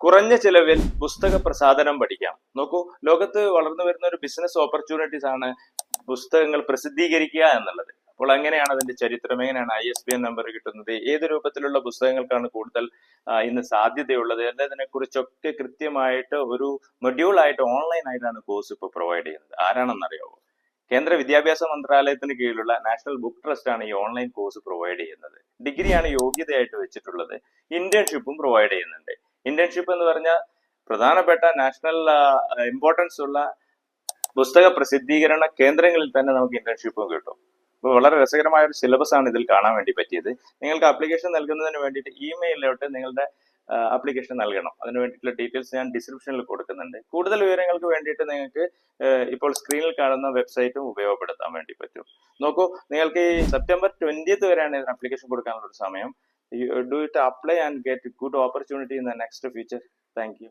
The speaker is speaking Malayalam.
കുറഞ്ഞ ചിലവിൽ പുസ്തക പ്രസാധനം പഠിക്കാം. നോക്കൂ, ലോകത്ത് വളർന്നു വരുന്ന ഒരു ബിസിനസ് ഓപ്പർച്യൂണിറ്റീസ് ആണ് പുസ്തകങ്ങൾ പ്രസിദ്ധീകരിക്കുക എന്നുള്ളത്. അപ്പോൾ എങ്ങനെയാണ് അതിന്റെ ചരിത്രം, എങ്ങനെയാണ് ISBN നമ്പർ കിട്ടുന്നത്, ഏത് രൂപത്തിലുള്ള പുസ്തകങ്ങൾക്കാണ് കൂടുതൽ ഇന്ന് സാധ്യതയുള്ളത് എന്നതിനെ കുറിച്ചൊക്കെ കൃത്യമായിട്ട് ഒരു മൊഡ്യൂൾ ആയിട്ട് ഓൺലൈൻ ആയിട്ടാണ് കോഴ്സ് ഇപ്പോൾ പ്രൊവൈഡ് ചെയ്യുന്നത്. ആരാണെന്നറിയാവോ? കേന്ദ്ര വിദ്യാഭ്യാസ മന്ത്രാലയത്തിന് കീഴിലുള്ള നാഷണൽ ബുക്ക് ട്രസ്റ്റ് ആണ് ഈ ഓൺലൈൻ കോഴ്സ് പ്രൊവൈഡ് ചെയ്യുന്നത്. ഡിഗ്രിയാണ് യോഗ്യതയായിട്ട് വെച്ചിട്ടുള്ളത്. ഇന്റേൺഷിപ്പും പ്രൊവൈഡ് ചെയ്യുന്നുണ്ട്. ഇന്റേൺഷിപ്പ് എന്ന് പറഞ്ഞാൽ പ്രധാനപ്പെട്ട നാഷണൽ ഇമ്പോർട്ടൻസ് ഉള്ള പുസ്തക പ്രസിദ്ധീകരണ കേന്ദ്രങ്ങളിൽ തന്നെ നമുക്ക് ഇന്റേൺഷിപ്പും കിട്ടും. അപ്പോൾ വളരെ രസകരമായ ഒരു സിലബസ് ആണ് ഇതിൽ കാണാൻ വേണ്ടി പറ്റിയത്. നിങ്ങൾക്ക് ആപ്ലിക്കേഷൻ നൽകുന്നതിന് വേണ്ടിയിട്ട് ഇമെയിലിലോട്ട് നിങ്ങളുടെ ആപ്ലിക്കേഷൻ നൽകണം. അതിന് വേണ്ടിയിട്ടുള്ള ഡീറ്റെയിൽസ് ഞാൻ ഡിസ്ക്രിപ്ഷനിൽ കൊടുക്കുന്നുണ്ട്. കൂടുതൽ വിവരങ്ങൾക്ക് വേണ്ടിയിട്ട് നിങ്ങൾക്ക് ഇപ്പോൾ സ്ക്രീനിൽ കാണുന്ന വെബ്സൈറ്റും ഉപയോഗപ്പെടുത്താൻ വേണ്ടി പറ്റും. നോക്കൂ, നിങ്ങൾക്ക് ഈ സെപ്റ്റംബർ 20th വരെയാണ് ഇതിന് ആപ്ലിക്കേഷൻ കൊടുക്കാനുള്ള ഒരു സമയം. Do it, apply and get good opportunity in the next future. Thank you.